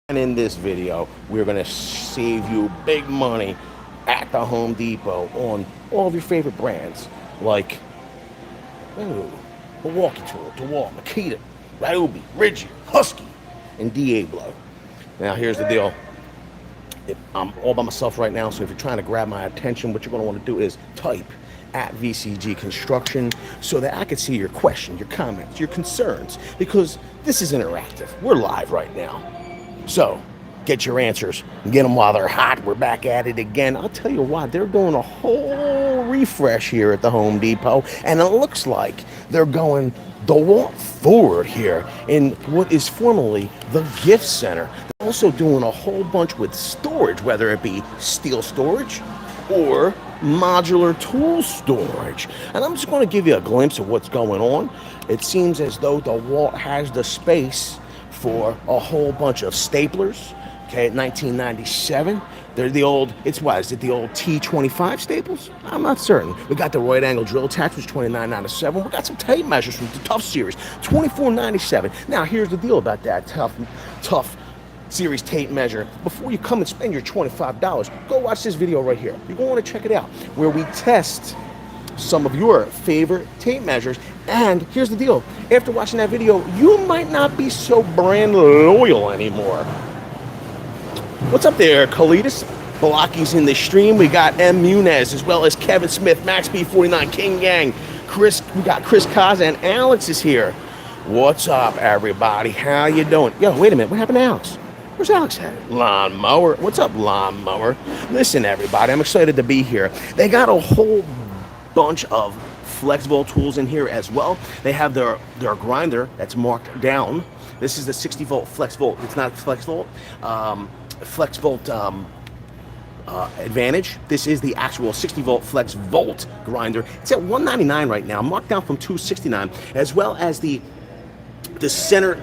And in this video, we're going to save you big money at the Home Depot on all of your favorite brands like Milwaukee Tool, DeWalt, Makita, Ryobi, Ridgid, Husky, and Diablo. Now here's the deal. I'm all by myself right now, so if you're trying to grab my attention, what you're going to want to do is type at VCG Construction so that I can see your question, your comments, your concerns, because this is interactive. We're live right now. So, get your answers and get them while they're hot. We're back at it again. I'll tell you what, they're doing a whole refresh here at the Home Depot, and it looks like they're going DeWalt forward here in what is formerly the gift center. They're also doing a whole bunch with storage, whether it be steel storage or modular tool storage. And I'm just going to give you a glimpse of what's going on. It seems as though DeWalt has the space for a whole bunch of staplers. Okay, 1997. They're the old, is it the old T25 staples? I'm not certain. We got the right angle drill attachments, $29.97. We got some tape measures from the Tough series, $24.97. Now, here's the deal about that Tough series tape measure. Before you come and spend your $25, go watch this video right here. You're going to want to check it out, where we test some of your favorite tape measures. And here's the deal. After watching that video, you might not be so brand loyal anymore. What's up there, Kalidas? Balakis in the stream. We got M. Munez, as well as Kevin Smith, Max B49, King Gang. We got Chris Kaza, and Alex is here. What's up, everybody? How you doing? Yo, wait a minute. What happened to Alex? Where's Alex at? Lawnmower. What's up, Lawnmower? Listen, everybody. I'm excited to be here. They got a whole bunch of FlexVolt tools in here as well. They have their grinder that's marked down. This is the 60-volt FlexVolt. It's not FlexVolt. FlexVolt Advantage. This is the actual 60-volt FlexVolt grinder. It's at $199 right now, marked down from $269, as well as the center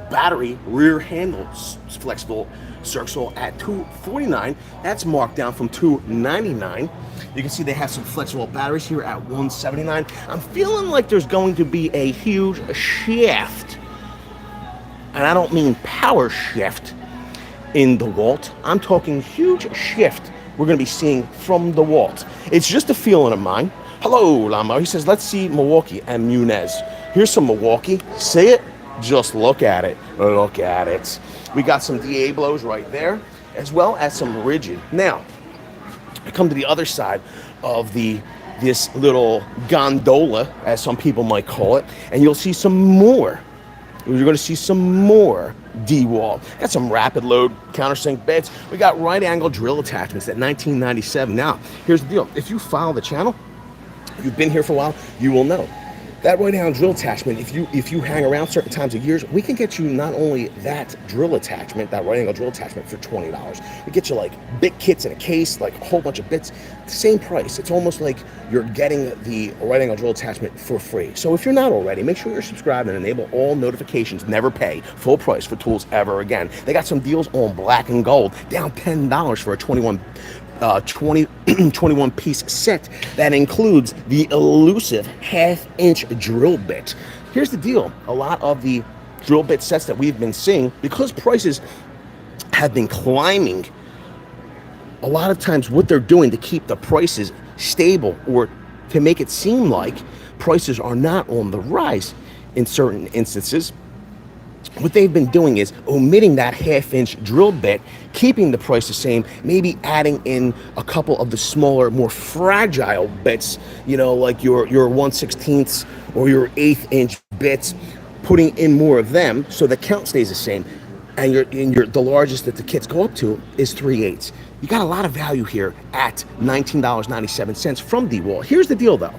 battery rear handle FlexVolt Circle at $249. That's marked down from $299. You can see they have some FlexVolt batteries here at $179. I'm feeling like there's going to be a huge shift, and I don't mean power shift in DeWalt. I'm talking huge shift we're going to be seeing from DeWalt. It's just a feeling of mine. Hello, Lamo. He says, let's see Milwaukee and Munez. Here's some Milwaukee. See it? Just look at it. Look at it. We got some Diablos right there, as well as some Ridgid. Now, I come to the other side of this little gondola, as some people might call it, and you'll see some more. You're going to see some more DeWalt. Got some rapid load countersink beds. We got right angle drill attachments at $19.97. Now, here's the deal. If you follow the channel, you've been here for a while, you will know. That right angle drill attachment, if you hang around certain times of years, we can get you not only that drill attachment, that right angle drill attachment for $20. We get you like bit kits in a case, like a whole bunch of bits, same price. It's almost like you're getting the right angle drill attachment for free. So if you're not already, make sure you're subscribed and enable all notifications. Never pay full price for tools ever again. They got some deals on black and gold, down $10 for a 21 piece set that includes the elusive half-inch drill bit. Here's the deal. A lot of the drill bit sets that we've been seeing, because prices have been climbing, a lot of times what they're doing to keep the prices stable, or to make it seem like prices are not on the rise in certain instances, what they've been doing is omitting that half-inch drill bit, keeping the price the same, maybe adding in a couple of the smaller, more fragile bits, like your 1/16 or your 1/8 bits, putting in more of them so the count stays the same. And the largest that the kits go up to is 3/8. You got a lot of value here at $19.97 from DeWalt. Here's the deal, though.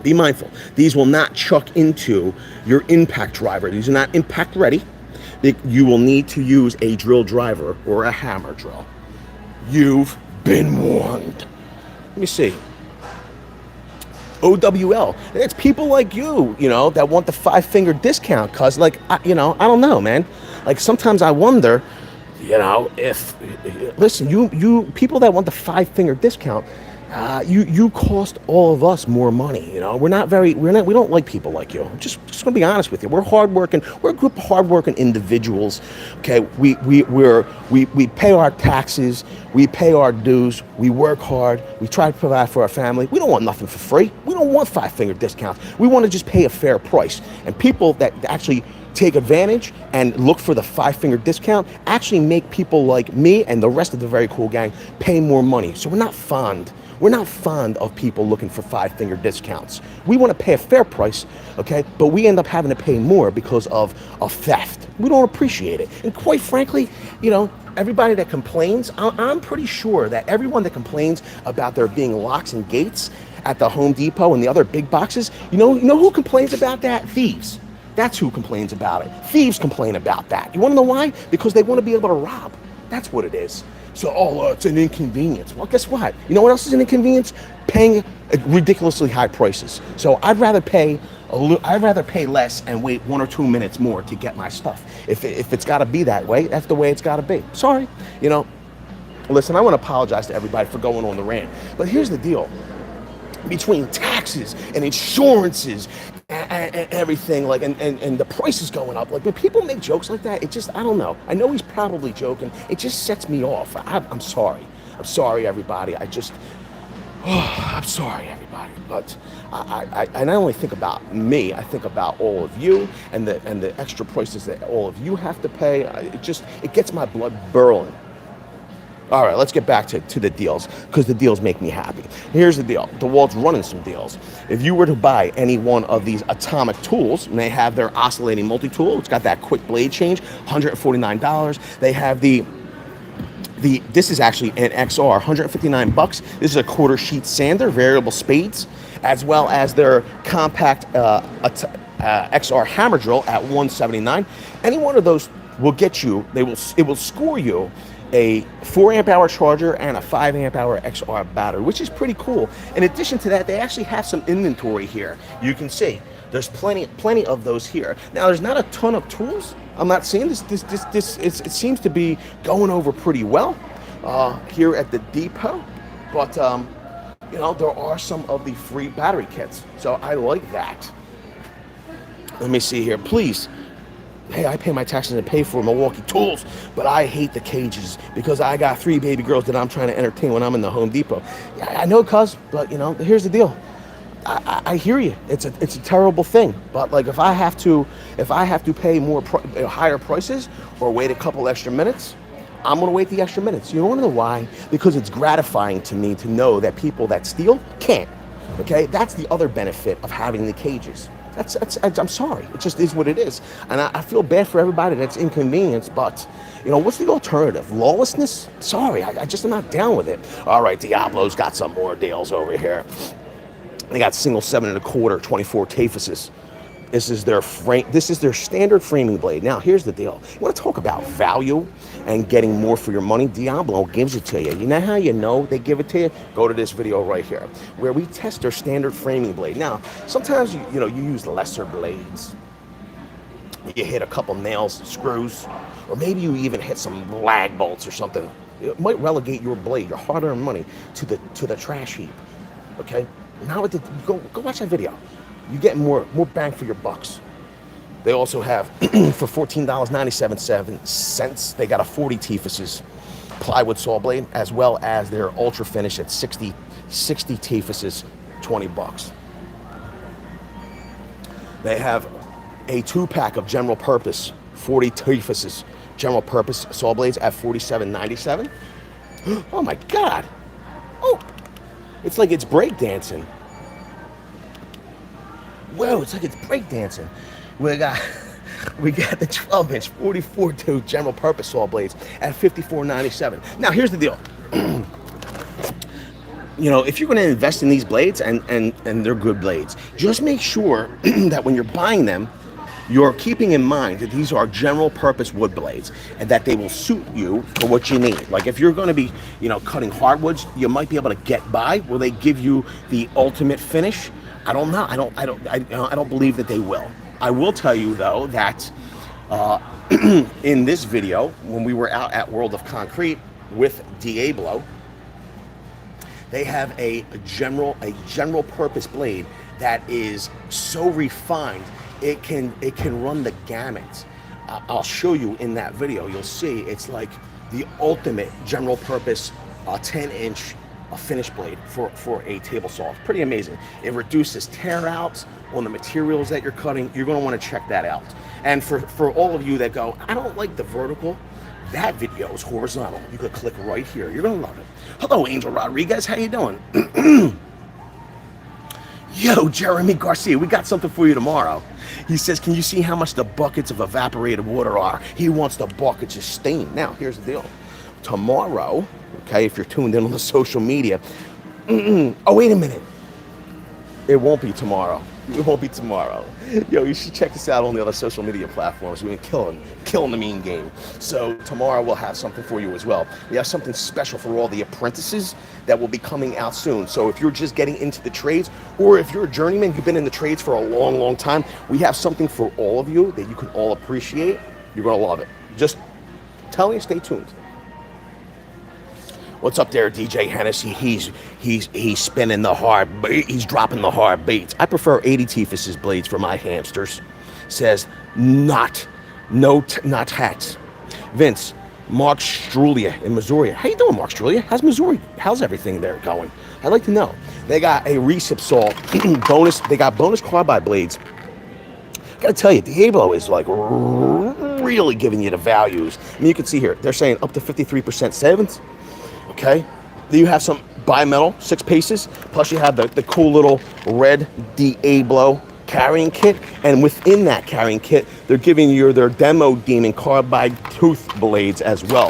Be mindful. These will not chuck into your impact driver. These are not impact ready. You will need to use a drill driver or a hammer drill. You've been warned. Let me see. OWL. It's people like you, that want the 5-finger discount, cause I don't know, man. Like sometimes I wonder, if listen, you people that want the 5-finger discount, you cost all of us more money. You know, we don't like people like you. Just gonna be honest with you. We're hardworking. We're a group of hardworking individuals. Okay, we pay our taxes. We pay our dues. We work hard. We try to provide for our family. We don't want nothing for free. We don't want five-finger discounts. We want to just pay a fair price. And people that actually take advantage and look for the five-finger discount actually make people like me and the rest of the very cool gang pay more money. So we're not fond of people looking for five-finger discounts. We want to pay a fair price, okay? But we end up having to pay more because of theft. We don't appreciate it. And quite frankly, you know, everybody that complains, I'm pretty sure that everyone that complains about there being locks and gates at the Home Depot and the other big boxes, you know who complains about that? Thieves. That's who complains about it. Thieves complain about that. You want to know why? Because they want to be able to rob. That's what it is. So, it's an inconvenience. Well, guess what? You know what else is an inconvenience? Paying ridiculously high prices. So I'd rather pay less and wait 1 or 2 minutes more to get my stuff. If it's got to be that way, that's the way it's got to be. Sorry. You know, listen, I want to apologize to everybody for going on the rant. But here's the deal. Between taxes and insurances and everything, like, and the prices going up, like, when people make jokes like that, it just, I don't know. I know he's probably joking. It just sets me off. I'm sorry. I'm sorry, everybody. I'm sorry, everybody. But I not only think about me, I think about all of you and the extra prices that all of you have to pay. It gets my blood boiling. All right, let's get back to the deals, because the deals make me happy. Here's the deal. DeWalt's running some deals. If you were to buy any one of these atomic tools, and they have their oscillating multi-tool, it's got that quick blade change, $149. They have this is actually an XR, $159. This is a quarter sheet sander, variable speeds, as well as their compact XR hammer drill at $179. Any one of those will get you, it will score you a 4 amp hour charger and a 5 amp hour XR battery, which is pretty cool. In addition to that, they actually have some inventory here. You can see there's plenty of those here. Now, there's not a ton of tools. I'm not seeing this. It seems to be going over pretty well here at the depot, but you know, there are some of the free battery kits, so I like that. Let me see here, please. Hey, I pay my taxes and pay for Milwaukee tools, but I hate the cages because I got 3 baby girls that I'm trying to entertain when I'm in the Home Depot. I know, cuz, but you know, here's the deal. I hear you. It's a terrible thing, but like, if I have to pay higher prices or wait a couple extra minutes, I'm gonna wait the extra minutes. You want to know why? Because it's gratifying to me to know that people that steal can't. Okay, that's the other benefit of having the cages. I'm sorry. It just is what it is. And I feel bad for everybody that's inconvenienced, but, you know, what's the alternative? Lawlessness? Sorry, I just am not down with it. All right, Diablo's got some more deals over here. They got single 7 1/4, 24 Tafuses. This is their standard framing blade. Now, here's the deal. You want to talk about value and getting more for your money? Diablo gives it to you. You know how you know they give it to you? Go to this video right here, where we test their standard framing blade. Now, sometimes you use lesser blades. You hit a couple nails, screws, or maybe you even hit some lag bolts or something. It might relegate your blade, your hard-earned money, to the trash heap. Okay? Now, go watch that video. You get more bang for your bucks. They also have, for $14.97, they got a 40 Tafuses plywood saw blade, as well as their ultra finish at 60 Tafuses, $20. They have a 2-pack of general purpose 40 Tafuses general purpose saw blades at $47.97. Oh my God! Oh, it's like it's breakdancing. Whoa, it's like it's breakdancing. We got the 12-inch 44-tooth general purpose saw blades at $54.97. Now, here's the deal. You know, if you're going to invest in these blades, and they're good blades, just make sure that when you're buying them, you're keeping in mind that these are general purpose wood blades and that they will suit you for what you need. Like, if you're going to be, cutting hardwoods, you might be able to get by. Will they give you the ultimate finish? I don't know. I don't believe that they will. I will tell you, though, that in this video, when we were out at World of Concrete with Diablo, They have a general purpose blade that is so refined it can run the gamut. I'll show you in that video. You'll see it's like the ultimate general purpose 10-inch finish blade for a table saw. It's pretty amazing. It reduces tear outs on the materials that you're cutting. You're going to want to check that out. And for all of you that go, I don't like the vertical, that video is horizontal. You could click right here. You're going to love it. Hello, Angel Rodriguez. How you doing? Yo, Jeremy Garcia, we got something for you tomorrow. He says, can you see how much the buckets of evaporated water are? He wants the buckets of steam. Now, here's the deal. Tomorrow, okay, if you're tuned in on the social media, oh, wait a minute. It won't be tomorrow. It won't be tomorrow. Yo, you should check us out on the other social media platforms. We've been killing the mean game. So tomorrow we'll have something for you as well. We have something special for all the apprentices that will be coming out soon. So if you're just getting into the trades, or if you're a journeyman, you've been in the trades for a long, long time, we have something for all of you that you can all appreciate. You're gonna love it. Just tell me, stay tuned. What's up there, DJ Hennessy? He's spinning the hard bait. He's dropping the hard baits. I prefer 80 Tefus's blades for my hamsters. Says not hats. Vince, Mark Strulia in Missouri. How you doing, Mark Strulia? How's Missouri? How's everything there going? I'd like to know. They got a recip saw bonus. They got bonus carbide blades. Gotta tell you, Diablo is like really giving you the values. I mean, you can see here they're saying up to 53% savings. Okay, then you have some bimetal 6 pieces, plus you have the cool little red Diablo carrying kit, and within that carrying kit, they're giving you their demo demon carbide tooth blades as well.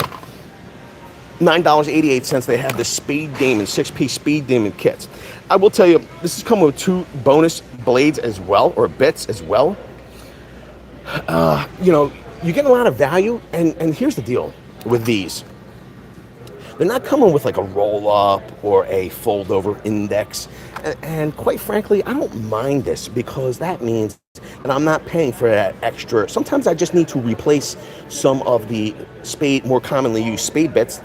$9.88. They have the Speed Demon 6-piece Speed Demon kits. I will tell you, this is coming with 2 bonus blades as well, or bits as well. You know, you get a lot of value, and here's the deal with these. They're not coming with like a roll-up or a fold-over index. And quite frankly, I don't mind this because that means that I'm not paying for that extra. Sometimes I just need to replace some of the more commonly used spade bits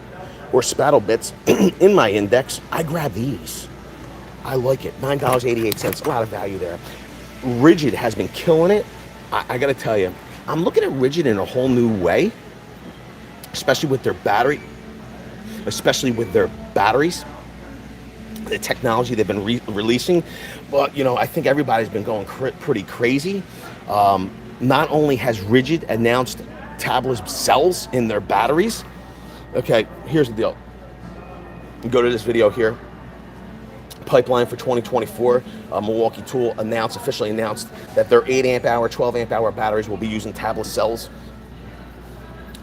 or spattle bits in my index. I grab these. I like it. $9.88, a lot of value there. Ridgid has been killing it. I got to tell you, I'm looking at Ridgid in a whole new way, especially with their batteries, the technology they've been releasing. But, you know, I think everybody's been going pretty crazy. Not only has Ridgid announced tabless cells in their batteries. Okay, here's the deal. You go to this video here. Pipeline for 2024. Milwaukee Tool officially announced that their 8 amp hour, 12 amp hour batteries will be using tabless cells.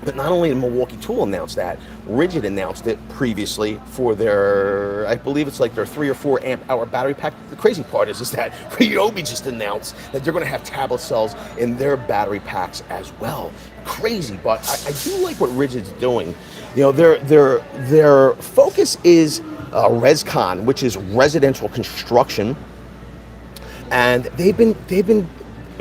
But not only did Milwaukee Tool announce that, Ridgid announced it previously for their, I believe it's like their 3 or 4 amp hour battery pack. The crazy part is that Ryobi just announced that they're going to have tablet cells in their battery packs as well. Crazy, but I do like what Ridgid's doing. You know, their focus is ResCon, which is residential construction, and they've been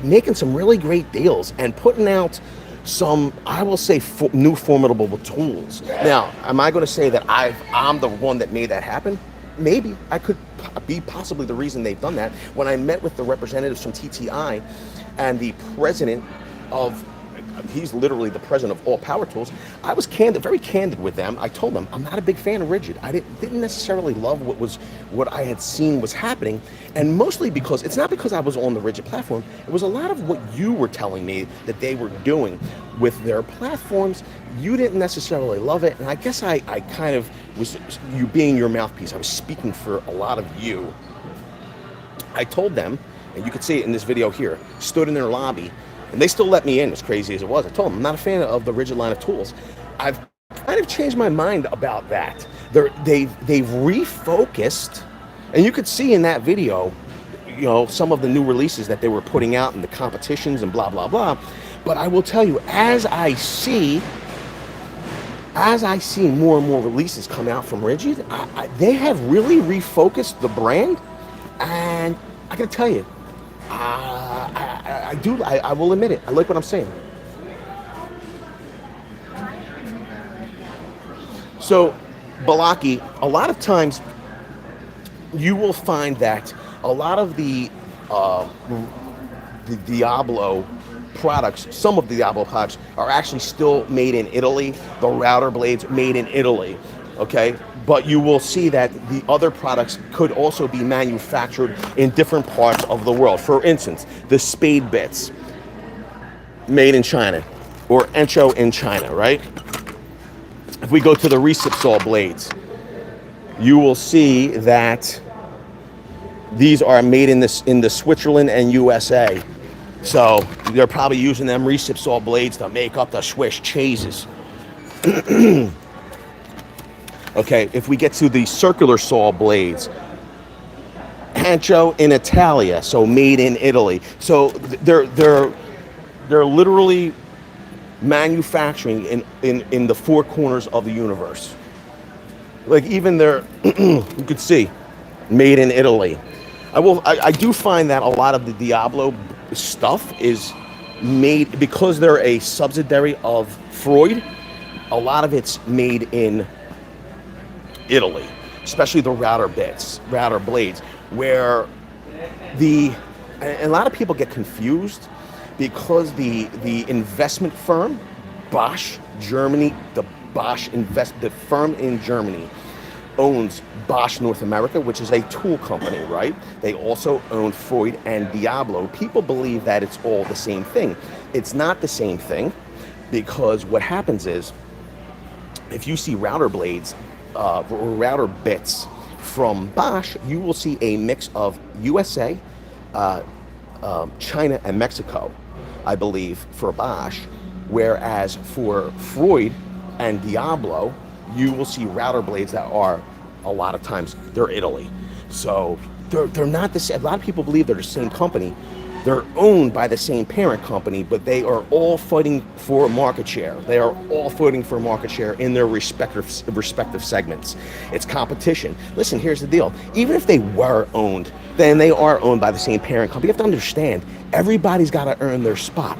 making some really great deals and putting out some, I will say, new formidable tools. Now, am I going to say that I'm the one that made that happen? Maybe. I could be possibly the reason they've done that. When I met with the representatives from TTI and the president of, he's literally the president of all power tools, I was very candid with them. I told them I'm not a big fan of Ridgid. I didn't necessarily love what I had seen was happening, and mostly because it's not because I was on the Ridgid platform. It was a lot of what you were telling me that they were doing with their platforms. You didn't necessarily love it, and I guess I kind of was, you being your mouthpiece, I was speaking for a lot of you. I told them, and you could see it in this video here, stood in their lobby, and they still let me in, as crazy as it was. I told them I'm not a fan of the Ridgid line of tools. I've kind of changed my mind about that. They've refocused, and you could see in that video, you know, some of the new releases that they were putting out in the competitions and blah, blah, blah. But I will tell you, as I see more and more releases come out from Ridgid, they have really refocused the brand, and I gotta tell you, I will admit it. I like what I'm saying. So, Balaki, a lot of times you will find that a lot of the Diablo products, some of the Diablo products are actually still made in Italy. The router blades made in Italy, okay? But you will see that the other products could also be manufactured in different parts of the world. For instance, the spade bits made in China, or Encho in China, right? If we go to the recip saw blades, you will see that these are made in the Switzerland and USA. So they're probably using them recip saw blades to make up the Swiss cheeses. Okay, if we get to the circular saw blades, Pancho in Italia, so made in Italy. So they're literally manufacturing in the four corners of the universe. Like even their, you could see, made in Italy. I do find that a lot of the Diablo stuff is made, because they're a subsidiary of Freud, a lot of it's made in Italy, especially the router blades, where and a lot of people get confused because the investment firm, Bosch, Germany, the firm in Germany owns Bosch North America, which is a tool company, right? They also own Freud and Diablo. People believe that it's all the same thing. It's not the same thing, because what happens is, if you see router blades, or router bits from Bosch, you will see a mix of USA, China, and Mexico, I believe, for Bosch. Whereas for Freud and Diablo, you will see router blades that are, a lot of times, they're Italy. So they're not the same. A lot of people believe they're the same company. They're owned by the same parent company, but they are all fighting for market share. They are all fighting for market share in their respective segments. It's competition. Listen, here's the deal. Even if they were owned, then they are owned by the same parent company. You have to understand, everybody's got to earn their spot.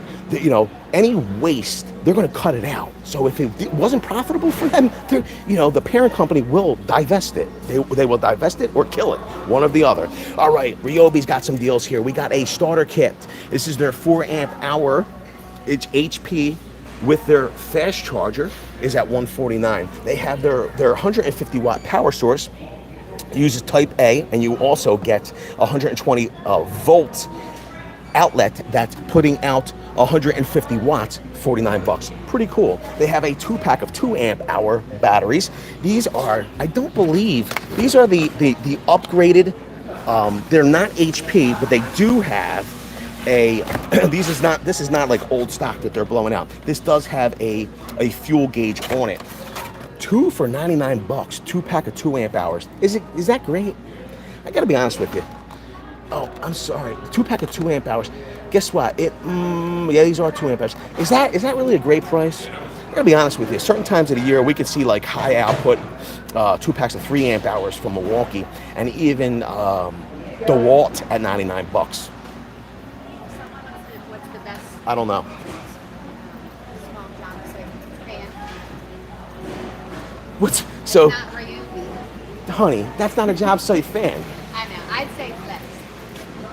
Any waste, they're going to cut it out. So if it wasn't profitable for them, the parent company will divest it. They will divest it or kill it, one or the other. All right, Ryobi's got some deals here. We got a starter kit. This is their 4 amp hour. It's HP with their fast charger is at $149. They have their 150 watt power source. Uses type A, and you also get 120 volt outlet that's putting out 150 watts, $49. Pretty cool. They have a 2-pack of 2 amp hour batteries. These are, I don't believe, these are the upgraded, they're not HP, but they do have a, this is not like old stock that they're blowing out. This does have a fuel gauge on it. 2 for $99, 2-pack of 2 amp hours. Is that great? I gotta be honest with you. Oh, I'm sorry. 2-pack of 2 amp hours. Guess what? Yeah, these are 2 amp hours. Is that really a great price? I gotta be honest with you. Certain times of the year, we could see like high output 2 packs of 3 amp hours from Milwaukee, and even DeWalt at $99. What's the best? I don't know. Small Jobsite fan. What's so? Not Ryobi. Honey, that's not a Jobsite fan. I know. I'd say Flex.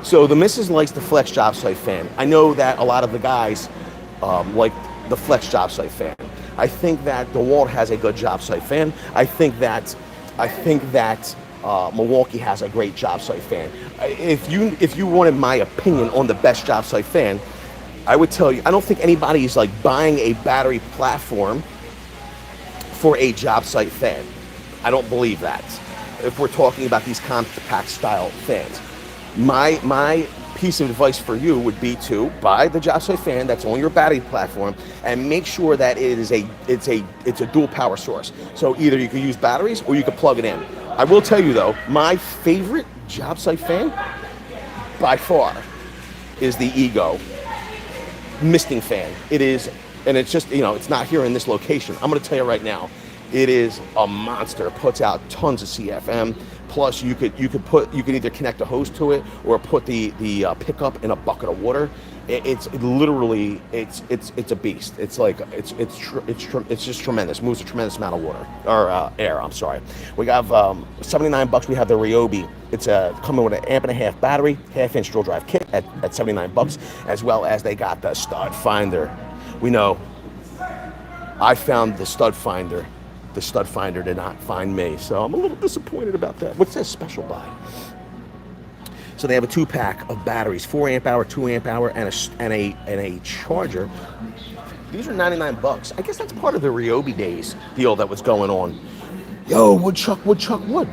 So the missus likes the Flex Jobsite fan. I know that a lot of the guys like the Flex Jobsite fan. I think that DeWalt has a good Jobsite fan. I think that Milwaukee has a great Jobsite fan. If you wanted my opinion on the best Jobsite fan, I would tell you, I don't think anybody is like buying a battery platform for a Jobsite fan. I don't believe that. If we're talking about these compact style fans, my piece of advice for you would be to buy the Jobsite fan that's on your battery platform and make sure that it's a dual power source. So either you can use batteries or you can plug it in. I will tell you though, my favorite Jobsite fan by far is the Ego misting fan. It is, and it's just, it's not here in this location. I'm going to tell you right now, it is a monster. It puts out tons of CFM. Plus, you could either connect a hose to it or put the pickup in a bucket of water. It's literally it's a beast. It's like it's just tremendous. Moves a tremendous amount of water or air. I'm sorry. We have $79. We have the Ryobi. It's coming with an 1.5 amp battery, 1/2-inch drill drive kit at $79, as well as they got the stud finder. We know I found the stud finder. The stud finder did not find me, so I'm a little disappointed about that. What's that special buy? So they have a 2-pack of batteries, 4 amp hour, 2 amp hour, and a charger. These are $99. I guess that's part of the Ryobi days deal that was going on. Yo, Wood. What's up, Wood?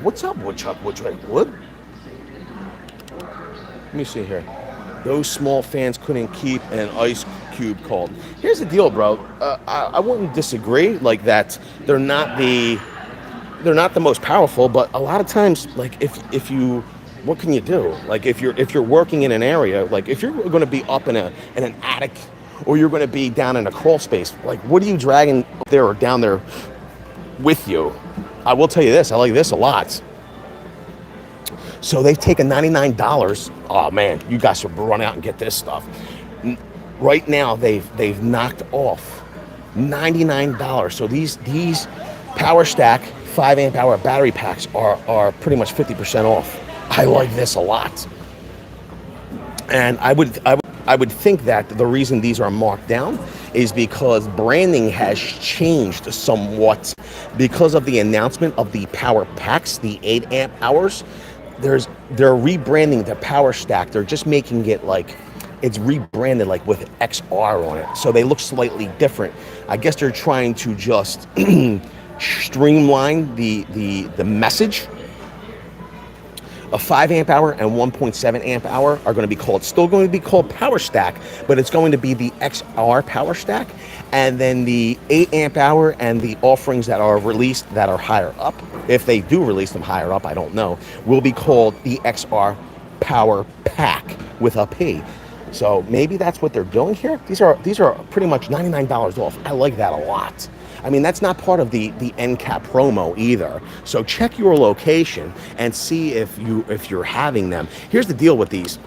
Let me see here. Those small fans couldn't keep an ice cube cold. Here's the deal, bro. I wouldn't disagree like that. They're not the most powerful, but a lot of times, like if you, what can you do? Like if you're working in an area, like if you're going to be up in an attic, or you're going to be down in a crawl space, like what are you dragging up there or down there with you? I will tell you this. I like this a lot. So they've taken $99. Oh man, you guys should run out and get this stuff. Right now they've knocked off $99. So these Power Stack 5 amp hour battery packs are pretty much 50% off. I like this a lot. And I would think that the reason these are marked down is because branding has changed somewhat because of the announcement of the power packs, the 8 amp hours. They're rebranding the Power Stack. They're just making it like it's rebranded like with XR on it. So they look slightly different. I guess they're trying to just streamline the message. A 5 amp hour and 1.7 amp hour are going to be still going to be called Power Stack, but it's going to be the XR Power Stack. And then the 8 amp hour and the offerings that are released that are higher up, if they do release them higher up, I don't know, will be called the XR Power Pack with a P. So maybe that's what they're doing here. These are pretty much $99 off. I like that a lot. I mean, that's not part of the end cap promo either. So check your location and see if you're having them. Here's the deal with these.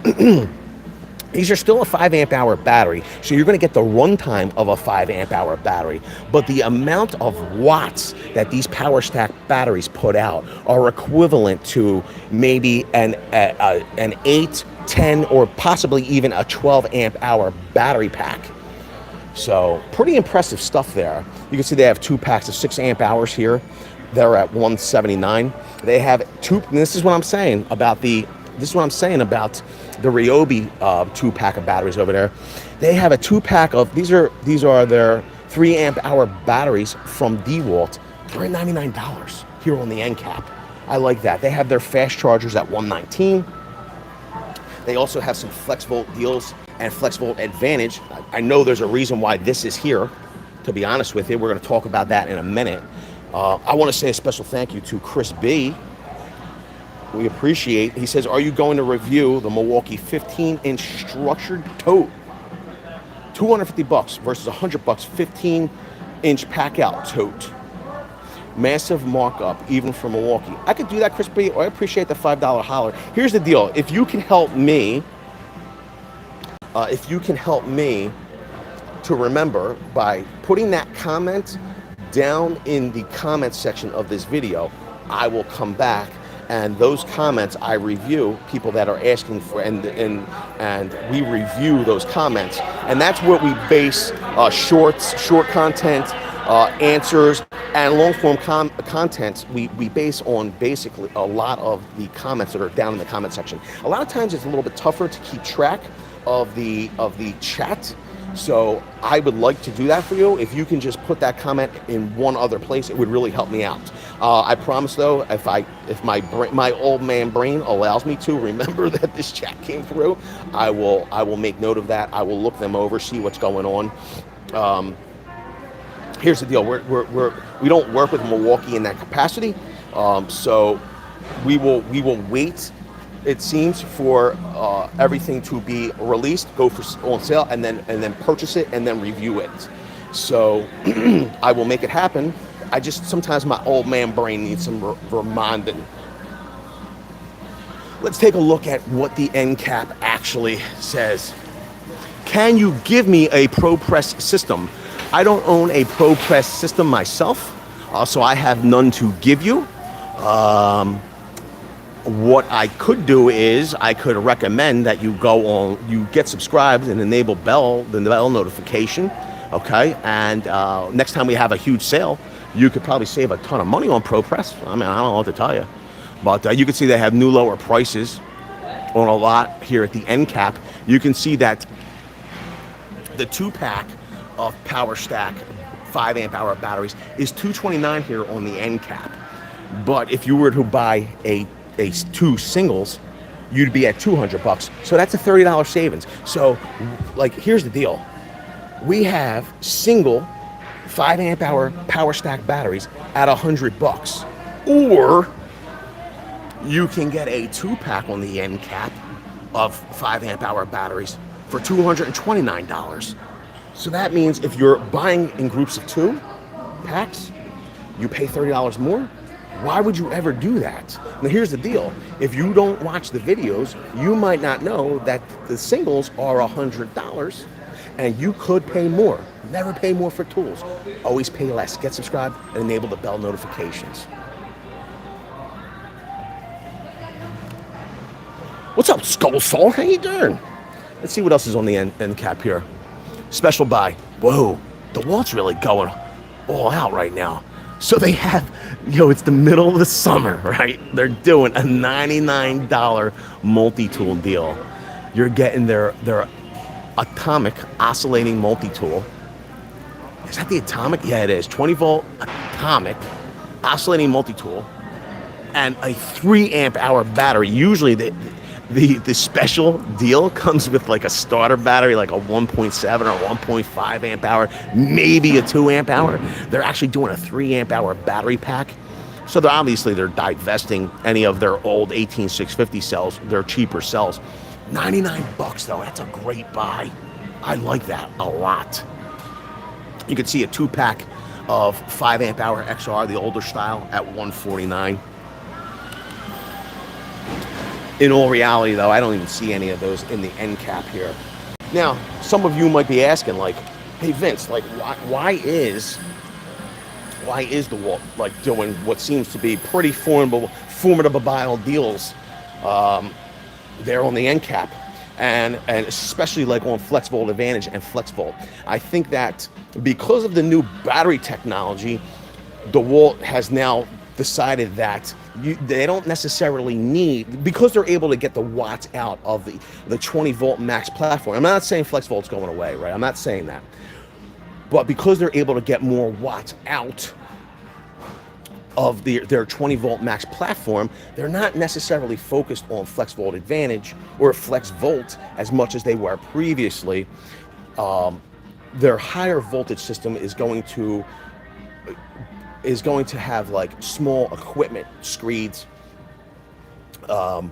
These are still a 5 amp hour battery, so you're going to get the runtime of a 5 amp hour battery. But the amount of watts that these Power Stack batteries put out are equivalent to maybe an 8, 10, or possibly even a 12 amp hour battery pack. So pretty impressive stuff there. You can see they have 2 packs of 6 amp hours here. They're at $179. They have 2. And this is what I'm saying about the Ryobi 2-pack of batteries over there. They have a 2-pack of these are their 3 amp hour batteries from DeWalt. They're at $99 here on the end cap. I like that. They have their fast chargers at $119. They also have some FlexVolt deals and FlexVolt Advantage. I know there's a reason why this is here, to be honest with you. We're going to talk about that in a minute. I want to say a special thank you to Chris B. We appreciate. He says, are you going to review the Milwaukee 15-inch structured tote? $250 versus $100, 15-inch pack-out tote. Massive markup, even for Milwaukee. I could do that, Chris B. I appreciate the $5 holler. Here's the deal. If you can help me, to remember by putting that comment down in the comment section of this video, I will come back, and those comments I review, people that are asking for, and we review those comments, and that's what we base short content, answers, and long form content. We base on basically a lot of the comments that are down in the comment section. A lot of times it's a little bit tougher to keep track of the chat. So I would like to do that for you. If you can just put that comment in one other place, it would really help me out. I promise though, if my old man brain allows me to remember that this chat came through, I will make note of that. I will look them over, see what's going on. Here's the deal. We don't work with Milwaukee in that capacity. So we will wait, it seems, for everything to be released, go on sale, and then purchase it and then review it. So I will make it happen. Sometimes my old man brain needs some reminding. let's take a look at what the end cap actually says. Can you give me a ProPress system? I don't own a ProPress system myself, so I have none to give you. What I could do is I could recommend that you go on, you get subscribed and enable the bell notification, okay? And next time we have a huge sale, you could probably save a ton of money on ProPress. I mean, I don't know what to tell you. But you can see they have new lower prices on a lot here at the end cap. You can see that the 2-pack of PowerStack 5 amp hour batteries is $229 here on the end cap. But if you were to buy a 2 singles, you'd be at $200. So that's a $30 savings. So like, here's the deal. We have single 5 amp hour PowerStack batteries at $100. Or you can get a 2-pack on the end cap of 5 amp hour batteries for $229. So that means if you're buying in groups of 2 packs, you pay $30 more. Why would you ever do that? Now here's the deal. If you don't watch the videos, you might not know that the singles are $100 and you could pay more. Never pay more for tools. Always pay less. Get subscribed and enable the bell notifications. What's up, Skull Soul? How you doing? Let's see what else is on the end cap here. Special buy. Whoa, DeWalt's really going all out right now. So they have, it's the middle of the summer, right? They're doing a $99 multi-tool deal. You're getting their atomic oscillating multi-tool. Is that the atomic? Yeah, it is. 20-volt atomic oscillating multi-tool and a 3 amp hour battery. Usually the special deal comes with like a starter battery, like a 1.7 or 1.5 amp hour, maybe a 2 amp hour. They're actually doing a 3 amp hour battery pack. So they're divesting any of their old 18650 cells, their cheaper cells. $99 though, that's a great buy. I like that a lot. You can see a 2-pack of 5 amp hour XR, the older style, at $149. In all reality, though, I don't even see any of those in the end cap here. Now, some of you might be asking, like, hey, Vince, like, why is DeWalt, like, doing what seems to be pretty formidable deals there on the end cap? And especially, like, on FlexVolt Advantage and FlexVolt. I think that because of the new battery technology, DeWalt has now decided that they don't necessarily need, because they're able to get the watts out of the 20-volt max platform. I'm not saying FlexVolt's going away, right? I'm not saying that. But because they're able to get more watts out of their 20-volt max platform, they're not necessarily focused on FlexVolt Advantage or FlexVolt as much as they were previously. Their higher voltage system is going to have like small equipment, screeds, core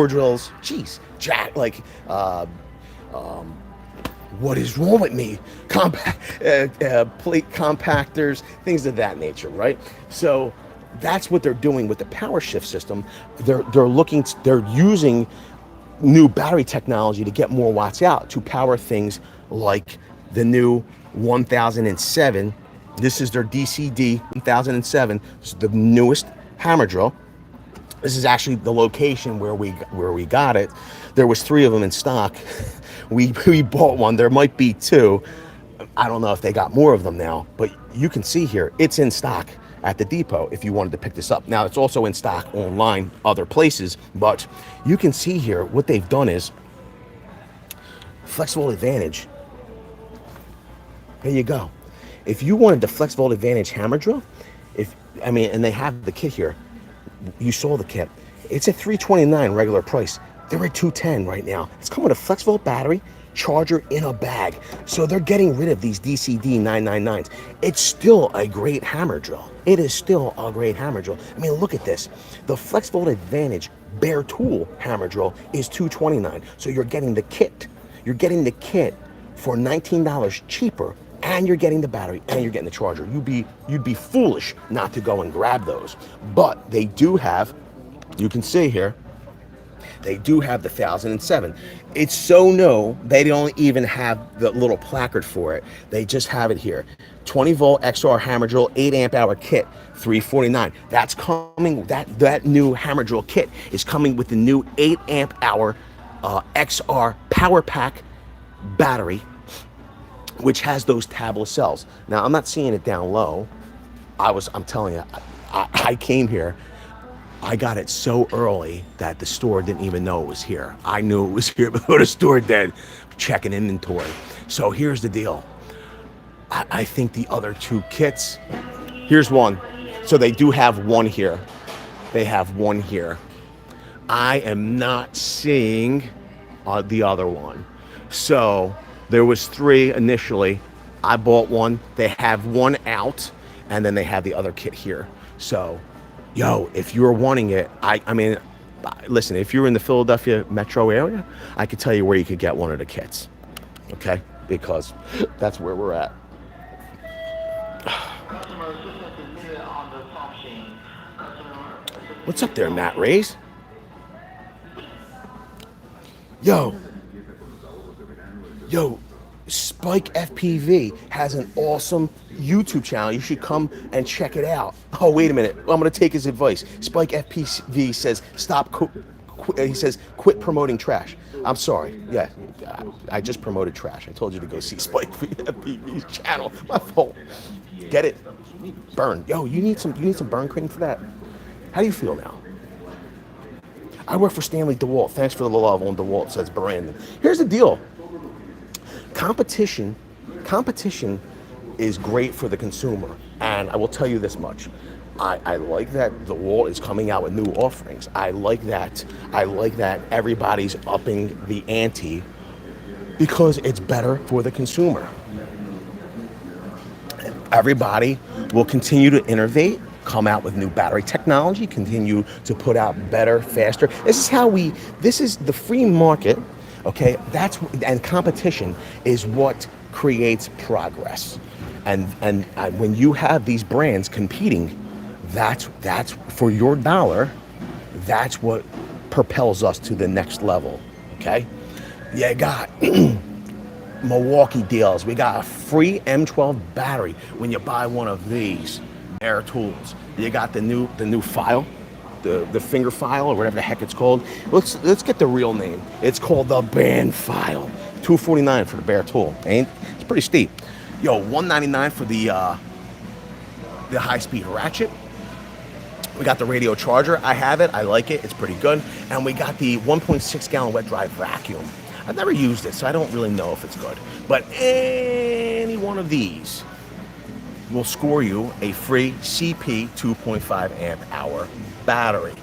drills, what is wrong with me? Plate compactors, things of that nature, right? So that's what they're doing with the power shift system. They're using new battery technology to get more watts out to power things like the new 1007. This is their DCD 1007. This is the newest hammer drill. This is actually the location where we got it. There was 3 of them in stock. We bought one. There might be 2. I don't know if they got more of them now, but you can see here it's in stock at the depot if you wanted to pick this up. Now it's also in stock online other places, but you can see here what they've done is FlexVolt Advantage. There you go. If you wanted the FlexVolt Advantage hammer drill, and they have the kit here. You saw the kit. It's at $329 regular price. They're at $210 right now. It's coming with a FlexVolt battery, charger in a bag. So they're getting rid of these DCD 999s. It's still a great hammer drill. It is still a great hammer drill. I mean, look at this. The FlexVolt Advantage bare tool hammer drill is $229. So you're getting the kit. You're getting the kit for $19 cheaper and you're getting the battery, and you're getting the charger. You'd be foolish not to go and grab those. But they do have, you can see here, they do have the 1007. It's so new, they don't even have the little placard for it. They just have it here. 20 volt XR hammer drill, 8 amp hour kit, $349. That's coming, that new hammer drill kit is coming with the new 8 amp hour XR power pack battery, which has those tablet cells. Now, I'm not seeing it down low. I'm telling you, I came here, I got it so early that the store didn't even know it was here. I knew it was here before the store did, checking inventory. So here's the deal. I think the other two kits, here's one. So they do have one here. They have one here. I am not seeing the other one. So there was 3 initially. I bought one. They have one out, and then they have the other kit here. So, yo, if you're wanting it, I mean, listen, if you're in the Philadelphia metro area, I could tell you where you could get one of the kits, okay? Because that's where we're at. What's up there, Matt Rays? Yo, Spike FPV has an awesome YouTube channel. You should come and check it out. Oh, wait a minute. I'm going to take his advice. Spike FPV says, he says, quit promoting trash. I'm sorry. Yeah, I just promoted trash. I told you to go see Spike FPV's channel. My fault. Get it? Burn. Yo, you need some burn cream for that. How do you feel now? I work for Stanley DeWalt. Thanks for the love on DeWalt, says Brandon. Here's the deal. Competition is great for the consumer. And I will tell you this much. I like that DeWalt is coming out with new offerings. I like that everybody's upping the ante because it's better for the consumer. Everybody will continue to innovate, come out with new battery technology, continue to put out better, faster. This is the free market, okay? And competition is what creates progress. And when you have these brands competing, that's for your dollar, that's what propels us to the next level, okay? You got Milwaukee deals. We got a free M12 battery when you buy one of these Air Tools. You got the new file, the finger file or whatever the heck it's called. Let's get the real name. It's called the band file. $249 for the bare tool. It's pretty steep. Yo, $199 for the high-speed ratchet. We got the radio charger. I have it. I like it. It's pretty good. And we got the 1.6 gallon wet dry vacuum. I've never used it, so I don't really know if it's good. But any one of these will score you a free CP 2.5 amp hour battery.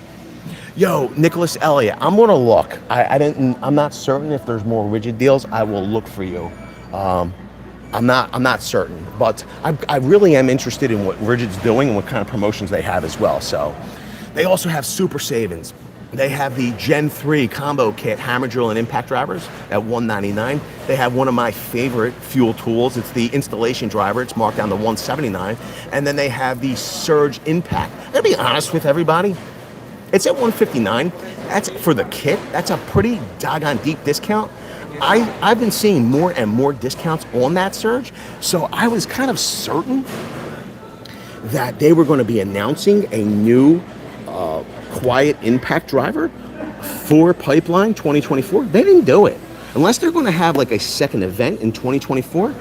Yo, Nicholas Elliott, I'm gonna look. I'm not certain if there's more Ridgid deals. I will look for you. I'm not certain, but I really am interested in what Ridgid's doing and what kind of promotions they have as well. So they also have super savings. They have the Gen 3 combo kit, hammer drill and impact drivers at $199. They have one of my favorite fuel tools. It's the installation driver. It's marked down to $179. And then they have the Surge Impact. I'm gonna be honest with everybody. It's at $159. That's for the kit. That's a pretty doggone deep discount. I've been seeing more and more discounts on that Surge. So I was kind of certain that they were going to be announcing a new quiet impact driver for Pipeline 2024. They didn't do it. Unless they're going to have like a second event in 2024.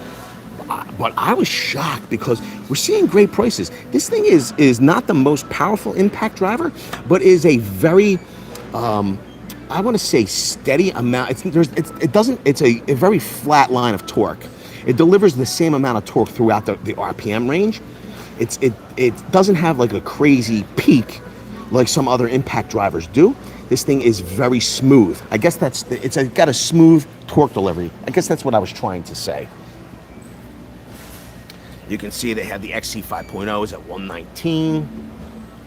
But I was shocked because we're seeing great prices. This thing is not the most powerful impact driver, but is a very, I want to say steady amount. It's a very flat line of torque. It delivers the same amount of torque throughout the RPM range. It doesn't have like a crazy peak like some other impact drivers do. This thing is very smooth. I guess it's got a smooth torque delivery. I guess that's what I was trying to say. You can see they have the XC 5.0s at $119.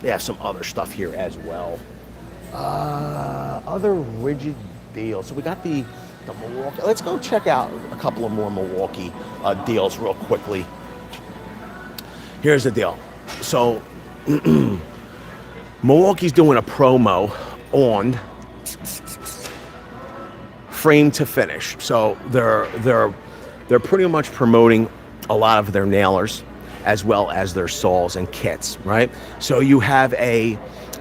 They have some other stuff here as well. Other Ridgid deals. So we got the the Milwaukee. Let's go check out a couple of more Milwaukee deals real quickly. Here's the deal. So Milwaukee's doing a promo on frame to finish. So they're pretty much promoting a lot of their nailers as well as their saws and kits, right? So you have an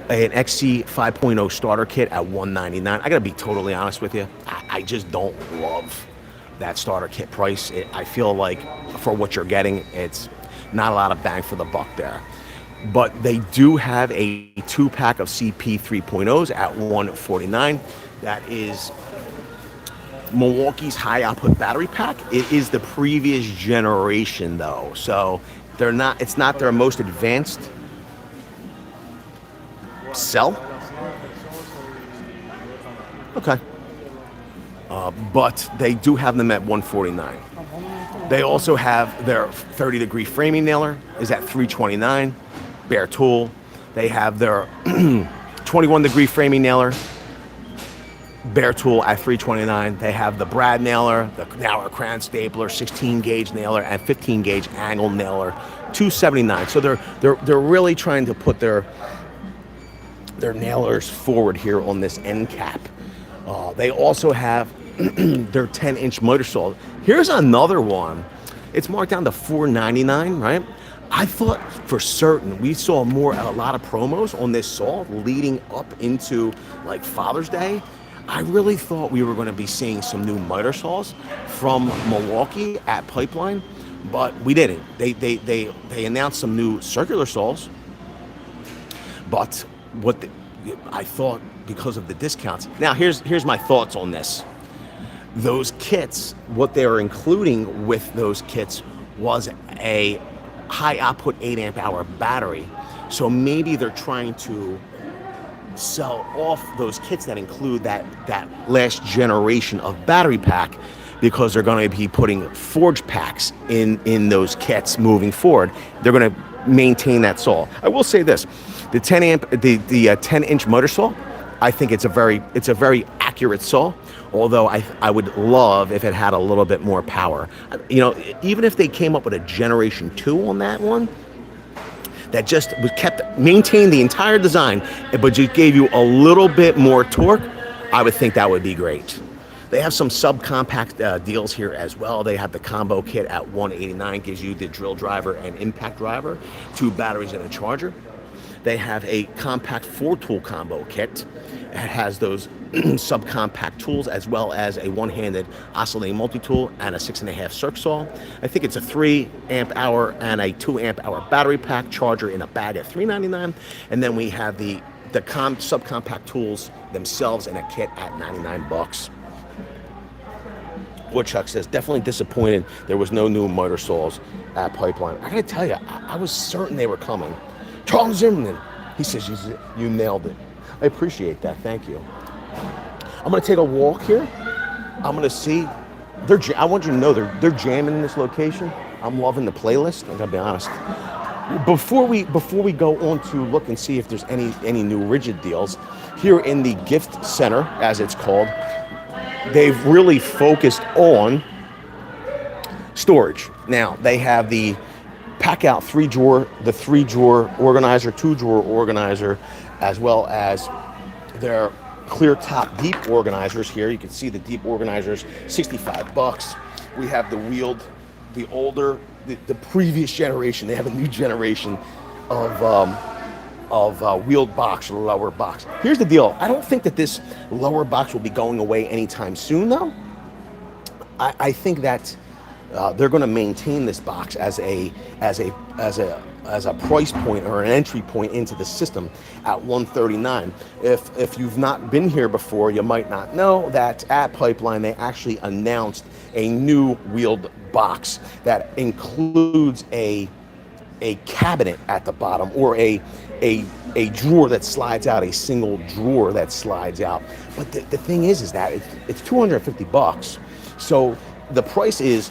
XC 5.0 starter kit at $199. I gotta be totally honest with you, I just don't love that starter kit price. I feel like for what you're getting, it's not a lot of bang for the buck there. But they do have a 2-pack of CP 3.0s at $149. That is Milwaukee's high output battery pack. It is the previous generation though, so it's not their most advanced cell. Okay. But they do have them at $149. They also have their 30-degree framing nailer is at $329, bare tool. They have their 21-degree framing nailer, bare tool at $329. They have the Brad nailer, the nailer crown stapler, 16-gauge nailer, and 15-gauge angle nailer, $279. So they're really trying to put their nailers forward here on this end cap. They also have their 10-inch motor saw. Here's another one. It's marked down to $499, right? I thought for certain we saw a lot of promos on this saw leading up into like Father's Day. I really thought we were going to be seeing some new miter saws from Milwaukee at Pipeline, but we didn't. They announced some new circular saws, but I thought because of the discounts. Now here's my thoughts on this. Those kits, what they were including with those kits was a high output 8 amp hour battery. So maybe they're trying to sell off those kits that include that last generation of battery pack, because they're going to be putting forge packs in those kits moving forward. They're going to maintain that saw. I will say this: the 10-inch motor saw, I think it's a very accurate saw. Although I would love if it had a little bit more power. You know, even if they came up with a generation 2 on that one, that just maintained the entire design, but just gave you a little bit more torque, I would think that would be great. They have some subcompact deals here as well. They have the combo kit at $189, gives you the drill driver and impact driver, 2 batteries and a charger. They have a compact 4-tool combo kit. It has those subcompact tools as well as a one-handed oscillating multi-tool and a 6.5 circ saw. I think it's a 3 amp hour and a 2 amp hour battery pack, charger in a bag at $399. And then we have the subcompact tools themselves in a kit at $99. Woodchuck says, definitely disappointed there was no new motor saws at Pipeline. I gotta tell you, I was certain they were coming. Charles Zimmerman, he says, you nailed it. I appreciate that, thank you. I'm gonna take a walk here. I'm gonna see, I want you to know they're jamming in this location. I'm loving the playlist, I gotta be honest. Before we go on to look and see if there's any new Ridgid deals, here in the gift center, as it's called, they've really focused on storage. Now, they have the pack out 3-drawer, the 3-drawer organizer, 2-drawer organizer, as well as their clear top deep organizers here. You can see the deep organizers, $65. We have the wheeled, the older, the previous generation. They have a new generation of wheeled box or lower box. Here's the deal. I don't think that this lower box will be going away anytime soon, though. I think that they're going to maintain this box as a price point or an entry point into the system at $139. If you've not been here before, you might not know that at Pipeline they actually announced a new wheeled box that includes a cabinet at the bottom, or a drawer that slides out, a single drawer that slides out. But the thing is that it's $250. So the price is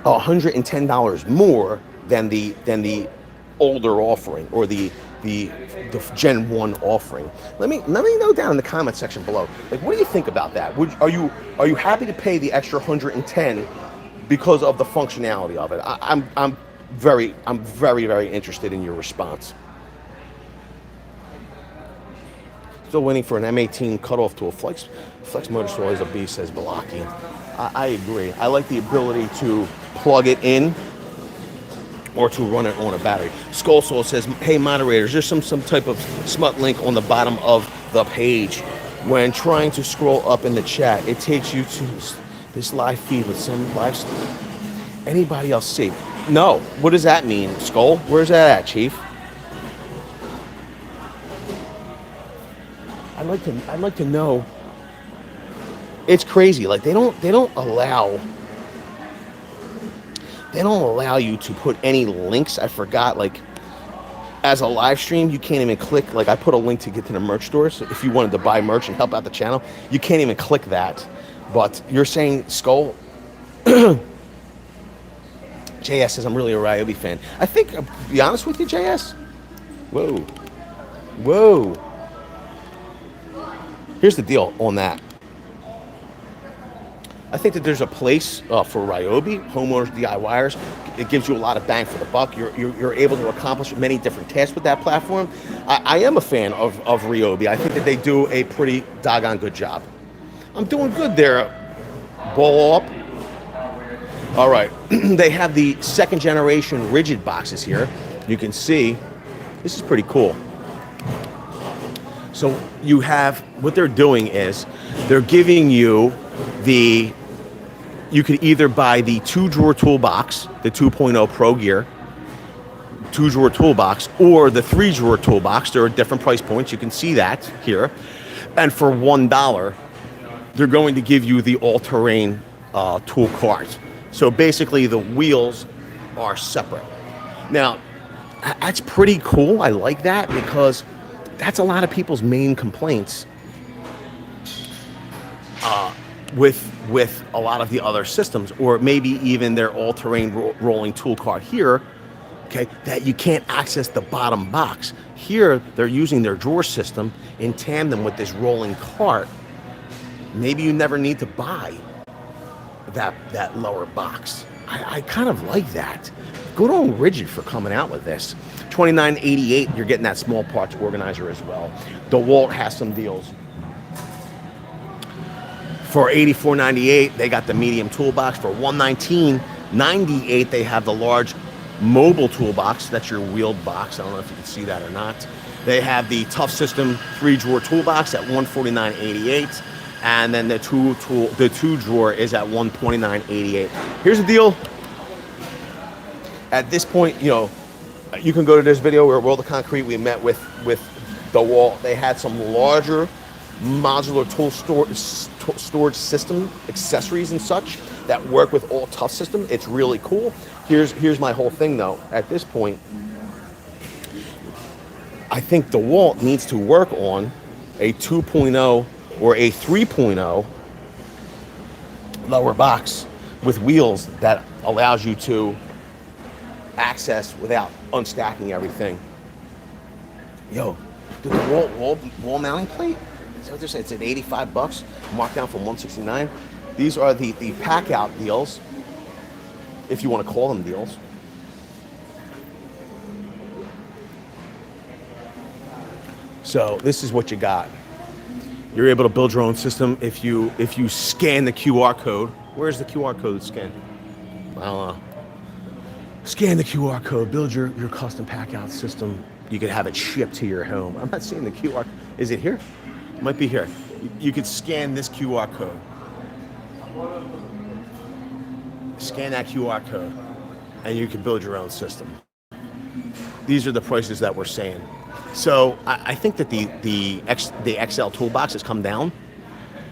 $110 more than the older offering, or the the Gen 1 offering. Let me know down in the comment section below. Like, what do you think about that? Are you happy to pay the extra 110 because of the functionality of it? I'm very interested in your response. Still waiting for an M18 cutoff tool. Flex motor saw is a beast, says Milwaukee. I agree. I like the ability to plug it in or to run it on a battery. Skull Soul says, hey moderators, there's some type of smut link on the bottom of the page. When trying to scroll up in the chat, it takes you to this live feed with some live stuff. Anybody else see? No. What does that mean, Skull? Where's that at, Chief? I'd like to know. It's crazy. Like they don't allow you to put any links. I forgot. Like as a live stream, you can't even click. Like I put a link to get to the merch store. So if you wanted to buy merch and help out the channel, you can't even click that. But you're saying, Skull. JS says I'm really a Ryobi fan. I think, to be honest with you, JS. Whoa. Here's the deal on that. I think that there's a place for Ryobi, homeowners, DIYers. It gives you a lot of bang for the buck. You're able to accomplish many different tasks with that platform. I am a fan of Ryobi. I think that they do a pretty doggone good job. I'm doing good there. Ball up. All right. They have the second generation Ridgid boxes here. You can see this is pretty cool. So you have, what they're doing is they're giving you you could either buy the 2-drawer toolbox, the 2.0 Pro Gear 2-drawer toolbox, or the 3-drawer toolbox. There are different price points. You can see that here. And for $1, they're going to give you the all-terrain tool cart. So basically the wheels are separate. Now, that's pretty cool. I like that because that's a lot of people's main complaints with a lot of the other systems, or maybe even their all-terrain rolling tool cart here, okay, that you can't access the bottom box. Here, they're using their drawer system in tandem with this rolling cart. Maybe you never need to buy that lower box. I kind of like that. Good on Ridgid for coming out with this. $29.88, you're getting that small parts organizer as well. DeWalt has some deals. For $84.98, they got the medium toolbox. For $119.98, they have the large mobile toolbox. That's your wheeled box. I don't know if you can see that or not. They have the Tough System 3-drawer toolbox at $149.88. And then the two drawer is at $129.88. Here's the deal. At this point, you know, you can go to this video where World of Concrete, we met with DeWalt. They had some larger modular tool storage system accessories and such that work with all Tough System. It's really cool. Here's my whole thing though. At this point, I think DeWalt needs to work on a 2.0 or a 3.0 lower box with wheels that allows you to access without unstacking everything. Yo, the DeWalt wall mounting plate, so it's at $85, marked down from $169. These are the pack out deals, if you want to call them deals. So this is what you got. You're able to build your own system if you scan the QR code. Where's the QR code scanned? I don't know. Scan the QR code, build your custom pack out system. You could have it shipped to your home. I'm not seeing the QR. Is it here? It might be here. You could scan this QR code. Scan that QR code, and you can build your own system. These are the prices that we're saying. So I think that the XL toolbox has come down.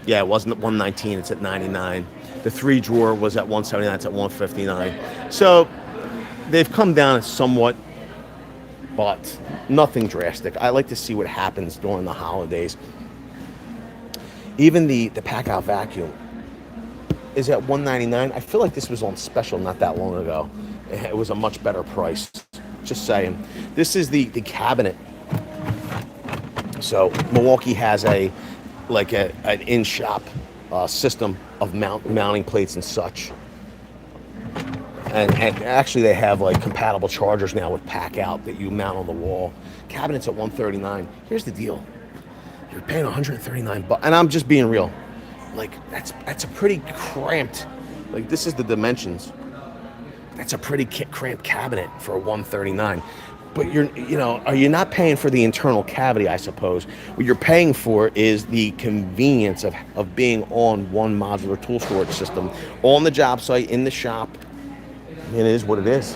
Yeah, it wasn't at $119, it's at $99. The 3-drawer was at $179, it's at $159. So they've come down somewhat, but nothing drastic. I like to see what happens during the holidays. Even the pack out vacuum is at $199. I feel like this was on special not that long ago. It was a much better price. Just saying. This is the cabinet So Milwaukee has an in-shop system of mounting plates and such. And actually they have like compatible chargers now with pack out that you mount on the wall. Cabinets at $139. Here's the deal. You're paying $139, and I'm just being real. Like that's a pretty cramped, like this is the dimensions. That's a pretty cramped cabinet for a $139. But you're not paying for the internal cavity, I suppose. What you're paying for is the convenience of being on one modular tool storage system on the job site, in the shop. It is what it is.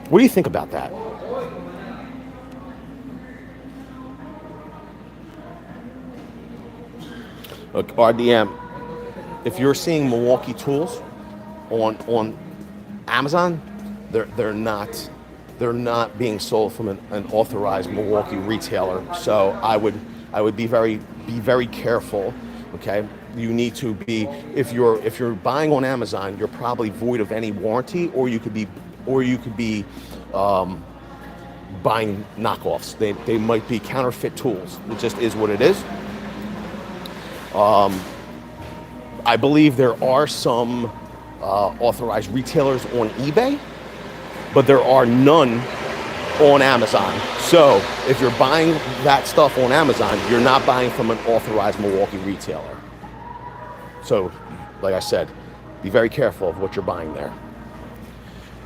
What do you think about that? Look, RDM, if you're seeing Milwaukee tools on Amazon, they're not being sold from an authorized Milwaukee retailer. So I would be very careful. Okay, you need to be, if you're buying on Amazon, you're probably void of any warranty, or you could be buying knockoffs. They might be counterfeit tools. It just is what it is. I believe there are some authorized retailers on eBay, but there are none on Amazon. So if you're buying that stuff on Amazon, you're not buying from an authorized Milwaukee retailer. So, like I said, be very careful of what you're buying there.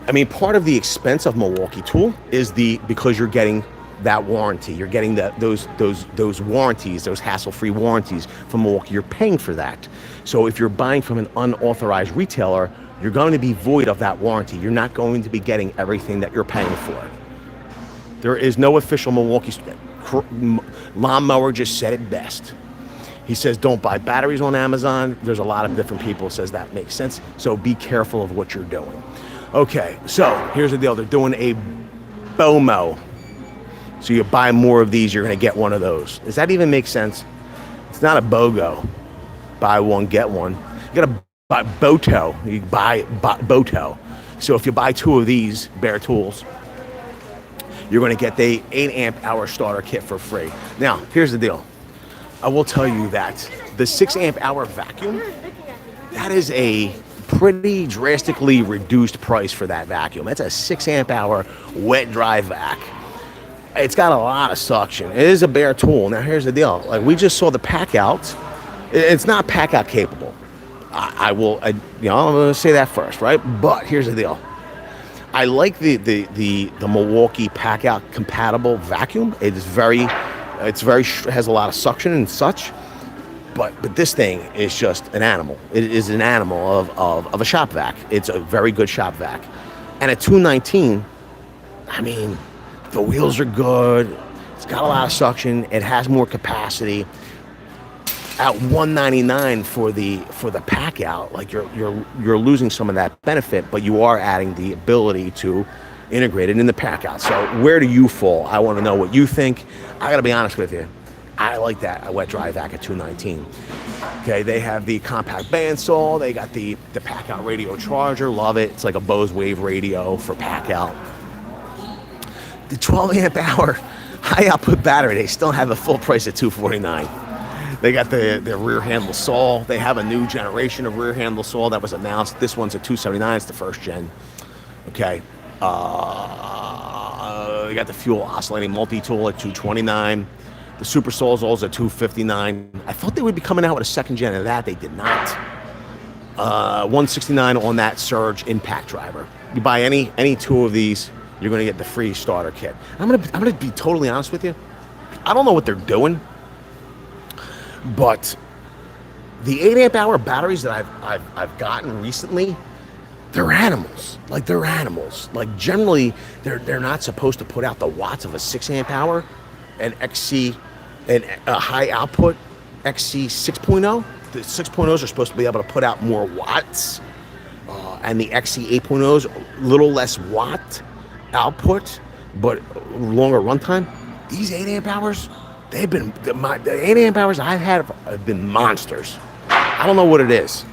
I mean, part of the expense of Milwaukee tool is because you're getting that warranty. You're getting those warranties, those hassle-free warranties from Milwaukee. You're paying for that. So if you're buying from an unauthorized retailer, you're going to be void of that warranty. You're not going to be getting everything that you're paying for. There is no official Milwaukee. Lawnmower just said it best. He says don't buy batteries on Amazon. There's a lot of different people who says that makes sense. So be careful of what you're doing. Okay, so here's the deal. They're doing a BOMO. So you buy more of these, you're going to get one of those. Does that even make sense? It's not a BOGO. Buy one, get one. You got to buy BOTO. You buy BOTO. So if you buy two of these bare tools, you're going to get the 8 amp hour starter kit for free. Now, here's the deal. I will tell you that the 6 amp hour vacuum, that is a pretty drastically reduced price for that vacuum. That's a 6 amp hour wet dry vac. It's got a lot of suction. It is a bare tool. Now here's the deal. Like we just saw the pack out. It's not pack out capable. I'm going to say that first, right? But here's the deal. I like the Milwaukee pack out compatible vacuum. Has a lot of suction and such. But this thing is just an animal. It is an animal of a shop vac. It's a very good shop vac. And at $219, I mean, the wheels are good. It's got a lot of suction. It has more capacity. At $199 for the pack out, like you're losing some of that benefit, but you are adding the ability to integrate it in the pack out. So where do you fall? I want to know what you think. I got to be honest with you. I like that a wet dry vac at $219. Okay, they have the compact bandsaw. They got the pack out radio charger. Love it. It's like a Bose Wave radio for pack out. The 12 amp hour high output battery, they still have a full price at $249. They got the rear handle saw. They have a new generation of rear handle saw that was announced. This one's at $279. It's the first gen. Okay. They got the fuel oscillating multi-tool at $229. The Super Sawzalls at $259. I thought they would be coming out with a second gen of that. They did not. $169 on that Surge impact driver. You buy any two of these, you're going to get the free starter kit. I'm gonna be totally honest with you. I don't know what they're doing, but the 8 amp hour batteries that I've gotten recently, they're animals. Like they're animals. Like generally, they're not supposed to put out the watts of a 6 amp hour, an XC, and a high output XC 6.0. The 6.0s are supposed to be able to put out more watts, and the XC 8.0s a little less watt output, but longer runtime. These 8 amp hours, the 8 amp hours I've had have been monsters. I don't know what it is.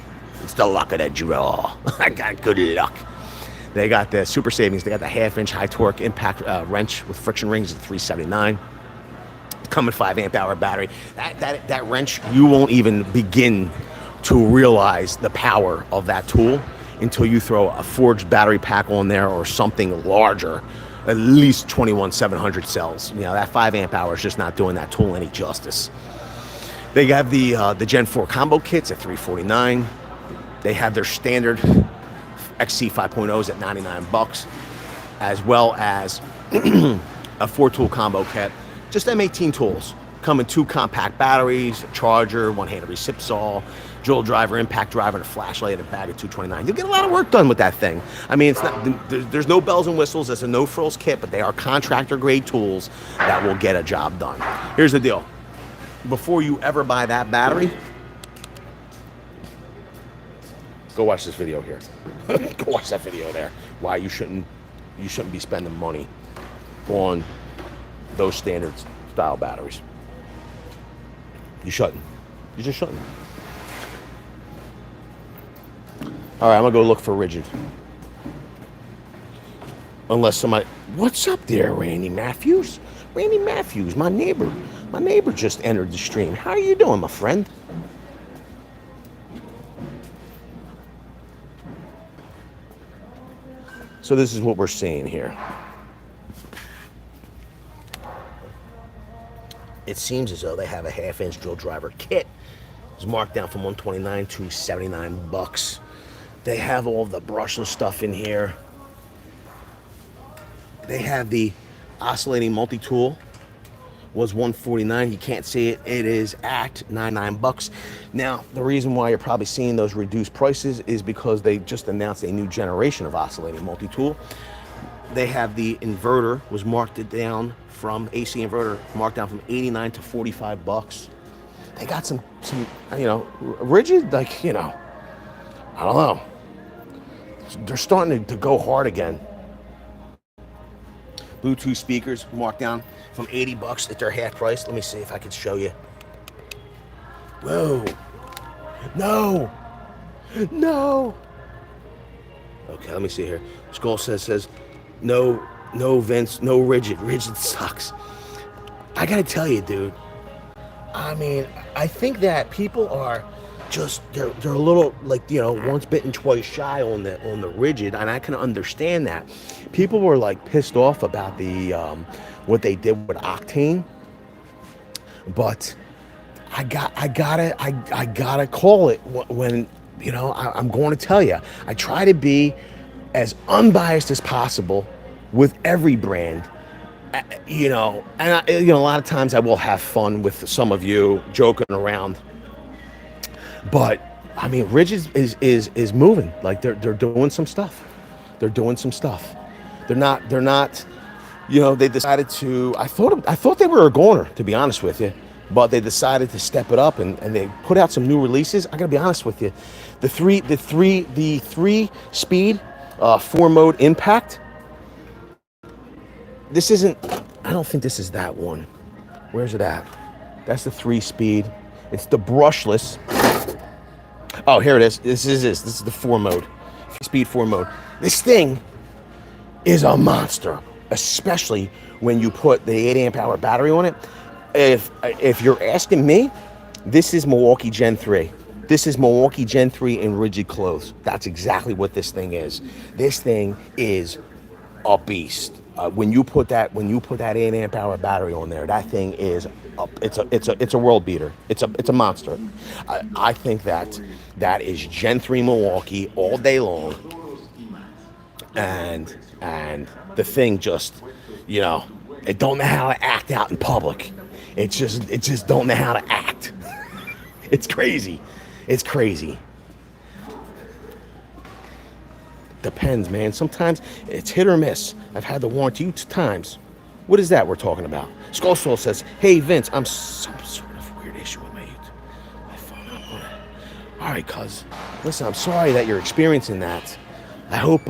It's the luck of the draw. I got good luck. They got the super savings. They got the 1/2 inch high torque impact wrench with friction rings at $379. come in 5 amp hour battery. That wrench, you won't even begin to realize the power of that tool until you throw a forged battery pack on there or something larger, at least 21700 cells. You know, that 5 amp hour is just not doing that tool any justice. They have the Gen 4 combo kits at $349. They have their standard XC 5.0s at $99, as well as a 4-tool combo kit, just M18 tools. Come in 2 compact batteries, a charger, 1-handed recip saw, drill driver, impact driver, and a flashlight, and a bag of $229. You'll get a lot of work done with that thing. I mean, it's not, there's no bells and whistles. It's a no-frills kit, but they are contractor-grade tools that will get a job done. Here's the deal. Before you ever buy that battery, go watch this video here. Go watch that video there. Why you shouldn't be spending money on those standard style batteries. You shouldn't. You just shouldn't. All right, I'm gonna go look for Ridgid. Unless somebody, what's up there, Randy Matthews? Randy Matthews, my neighbor. My neighbor just entered the stream. How are you doing, my friend? So this is what we're seeing here. It seems as though they have a 1/2-inch drill driver kit. It's marked down from $129 to $79. They have all the brushless stuff in here. They have the oscillating multi-tool. Was $149. You can't see it. It is at $99. Now, the reason why you're probably seeing those reduced prices is because they just announced a new generation of oscillating multi-tool. They have the inverter was marked it down from AC inverter marked down from $89 to $45. They got some you know, Ridgid, like, you know, I don't know. They're starting to go hard again. Bluetooth speakers marked down from $80 at their half price. Let me see if I can show you. Whoa. No. No. Okay, let me see here. Skull says no Vince, no Ridgid. Ridgid sucks. I gotta tell you, dude. I mean, I think that people are just they're a little, like, you know, once bitten twice shy on the Ridgid, and I can understand that. People were like pissed off about the what they did with Octane, but I gotta call it when, you know, I'm going to tell you. I try to be as unbiased as possible with every brand, you know, and you know, a lot of times I will have fun with some of you joking around, but I mean, Ridgid is moving. Like they're doing some stuff. They're doing some stuff. They're not. You know, they decided to. I thought they were a goner, to be honest with you, but they decided to step it up and they put out some new releases. I gotta be honest with you, the three speed 4-mode impact. This isn't. I don't think this is that one. Where's it at? That's the 3-speed. It's the brushless. Oh, here it is. This is the 4-mode. Speed 4-mode. This thing is a monster, especially when you put the 8 amp hour battery on it. If you're asking me, this is Milwaukee Gen 3. This is Milwaukee Gen 3 in Ridgid clothes. That's exactly what this thing is. This thing is a beast. When you put that 8 amp hour battery on there, that thing is it's a world beater. It's a monster. I think that is Gen 3 Milwaukee all day long. And the thing just, you know, it don't know how to act out in public. It just don't know how to act. It's crazy. It's crazy. Depends, man. Sometimes it's hit or miss. I've had the warranty 2 times. What is that we're talking about? Skullsoul says, "Hey Vince, I'm some sort of weird issue with my phone. All right, cuz. Listen, I'm sorry that you're experiencing that. I hope,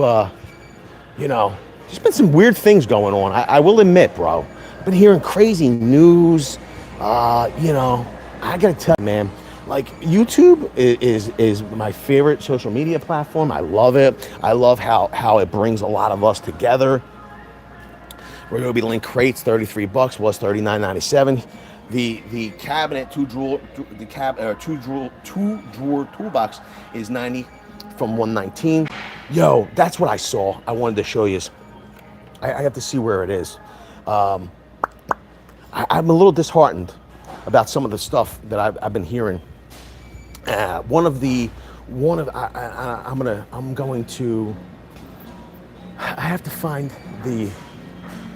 you know, there's been some weird things going on. I will admit, bro. I've been hearing crazy news. You know, I gotta tell you, man. Like, YouTube is my favorite social media platform. I love it. I love how it brings a lot of us together. We're gonna be link crates, $33, was $39.97. The cabinet two drawer toolbox is 90 from 119. Yo, that's what I saw. I wanted to show you. I have to see where it is. I'm a little disheartened about some of the stuff that I've been hearing. I'm going to. I have to find the.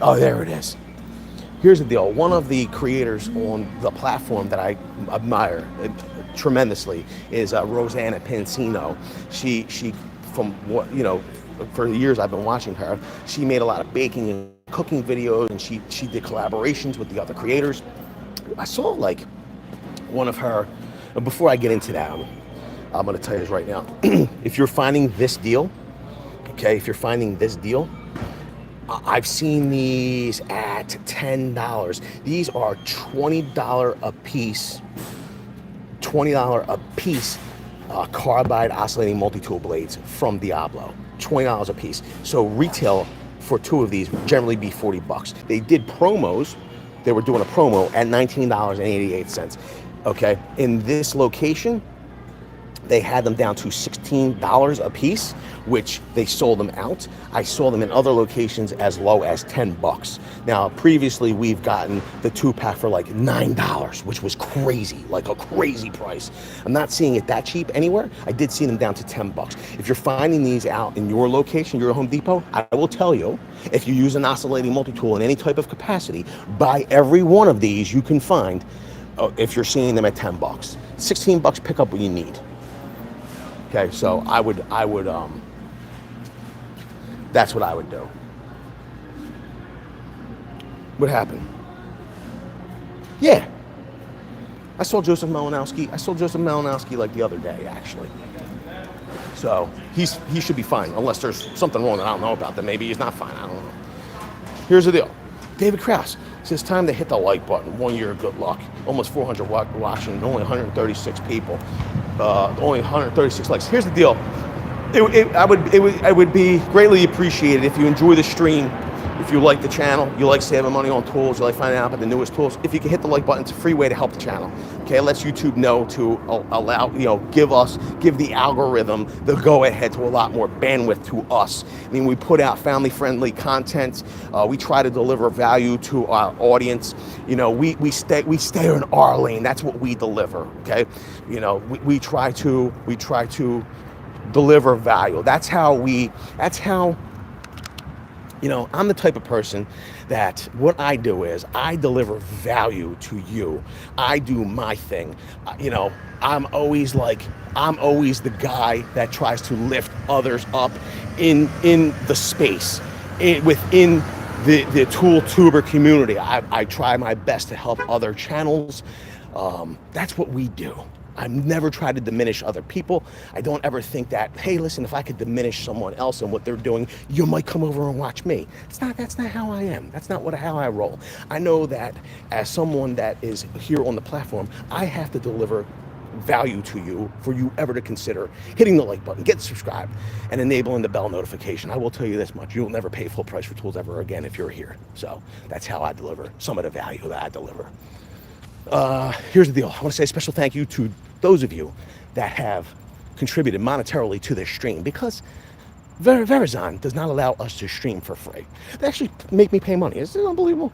Oh, there it is. Here's the deal. One of the creators on the platform that I admire tremendously is Rosanna Pansino. She, from what for years I've been watching her. She made a lot of baking and cooking videos, and she did collaborations with the other creators. I saw like one of her. Before I get into that, I'm going to tell you this right now. If you're finding this deal, okay, if you're finding this deal. I've seen these at $10. These are $20 a piece. $20 a piece carbide oscillating multi-tool blades from Diablo. $20 a piece. So retail for two of these would generally be $40. They did promos. They were doing a promo at $19.88. Okay, in this location, they had them down to $16 a piece, which they sold them out. I saw them in other locations as low as $10. Now, previously we've gotten the 2-pack for like $9, which was crazy, like a crazy price. I'm not seeing it that cheap anywhere. I did see them down to $10. If you're finding these out in your location, your Home Depot, I will tell you, if you use an oscillating multi-tool in any type of capacity, buy every one of these you can find if you're seeing them at $10. $16, pick up what you need. Okay, so I would, that's what I would do. What happened? Yeah. I saw Joseph Malinowski like the other day, actually. So he should be fine, unless there's something wrong that I don't know about, that maybe he's not fine, I don't know. Here's the deal. David Krause says, time to hit the like button. 1 year of good luck. Almost 400 watching, only 136 people. Only 136 likes. Here's the deal. It would be greatly appreciated if you enjoy the stream, if you like the channel, you like saving money on tools, you like finding out about the newest tools. If you can hit the like button, it's a free way to help the channel. Okay, it lets YouTube know to allow, give the algorithm the go ahead to a lot more bandwidth to us. I mean, we put out family friendly content. We try to deliver value to our audience. We stay in our lane. That's what we deliver. Okay, we try to deliver value. That's how I'm the type of person that what I do is I deliver value to you. I do my thing. I'm always the guy that tries to lift others up in the space, within the tool tuber community. I try my best to help other channels. That's what we do. I've never tried to diminish other people. I don't ever think that, hey, listen, if I could diminish someone else and what they're doing, you might come over and watch me. That's not how I am. That's not how I roll. I know that as someone that is here on the platform, I have to deliver value to you for you ever to consider hitting the like button, getting subscribed, and enabling the bell notification. I will tell you this much: you'll never pay full price for tools ever again if you're here. So that's how I deliver some of the value that I deliver. Here's the deal. I want to say a special thank you to those of you that have contributed monetarily to this stream, because Verizon does not allow us to stream for free. They actually make me pay money. It's unbelievable.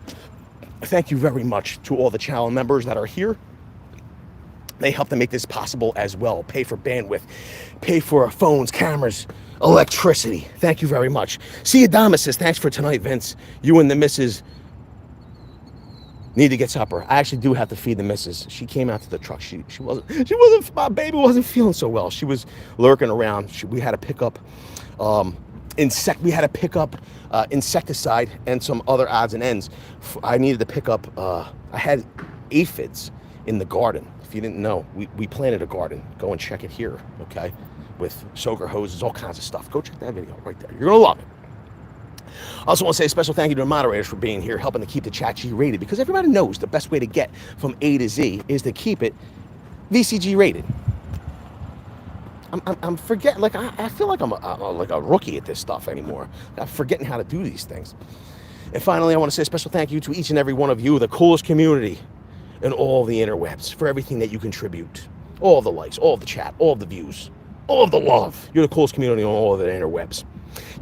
Thank you very much to all the channel members that are here. They help to make this possible as well. Pay for bandwidth, pay for phones, cameras, electricity. Thank you very much. See Adamas says, thanks for tonight, Vince. You and the missus need to get supper. I actually do have to feed the missus. She came out to the truck. She wasn't, my baby wasn't feeling so well. She was lurking around. We had to pick up insecticide and some other odds and ends. I needed to pick up, I had aphids in the garden. If you didn't know, we planted a garden. Go and check it here, okay? With soaker hoses, all kinds of stuff. Go check that video right there. You're gonna love it. I also want to say a special thank you to the moderators for being here, helping to keep the chat G rated, because everybody knows the best way to get from A to Z is to keep it VCG rated. I'm forgetting, like I feel like I'm like a rookie at this stuff anymore. I'm forgetting how to do these things. And finally, I want to say a special thank you to each and every one of you, the coolest community and all the interwebs for everything that you contribute. All the likes, all the chat, all the views, all of the love. You're the coolest community on all of the interwebs.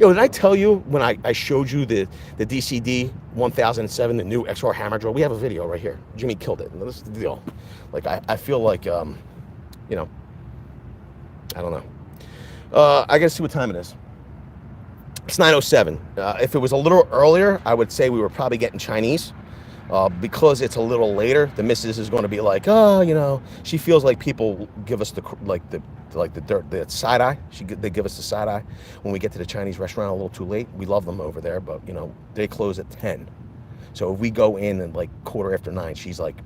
Yo, did I tell you when I showed you the DCD 1007, the new XR hammer drill? We have a video right here. Jimmy killed it. This is the deal. Like, I feel like, you know, I don't know. I gotta see what time it is. It's 9:07. If it was a little earlier, I would say we were probably getting Chinese. Because it's a little later, the missus is going to be like, oh, you know, she feels like people give us the side eye. They give us the side eye when we get to the Chinese restaurant a little too late. We love them over there, but you know they close at 10. So if we go in at like 9:15, she's like,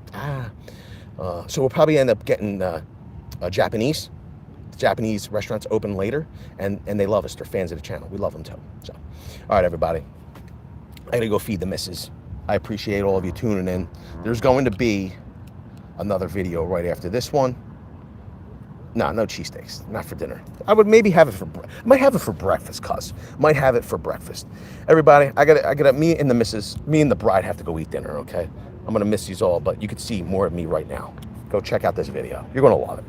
so we'll probably end up getting a Japanese. The Japanese restaurants open later, and they love us. They're fans of the channel. We love them too. So, all right, everybody, I gotta go feed the missus. I appreciate all of you tuning in. There's going to be another video right after this one. No cheesesteaks, not for dinner. I would maybe have it might have it for breakfast, cuz. Might have it for breakfast. Everybody, I gotta, me and the bride have to go eat dinner, okay? I'm gonna miss these all, but you can see more of me right now. Go check out this video. You're gonna love it.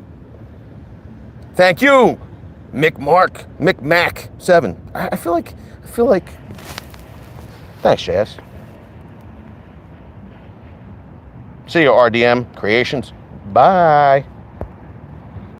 Thank you, Mac 7. I feel like, thanks, Jazz. See you, RDM Creations. Bye.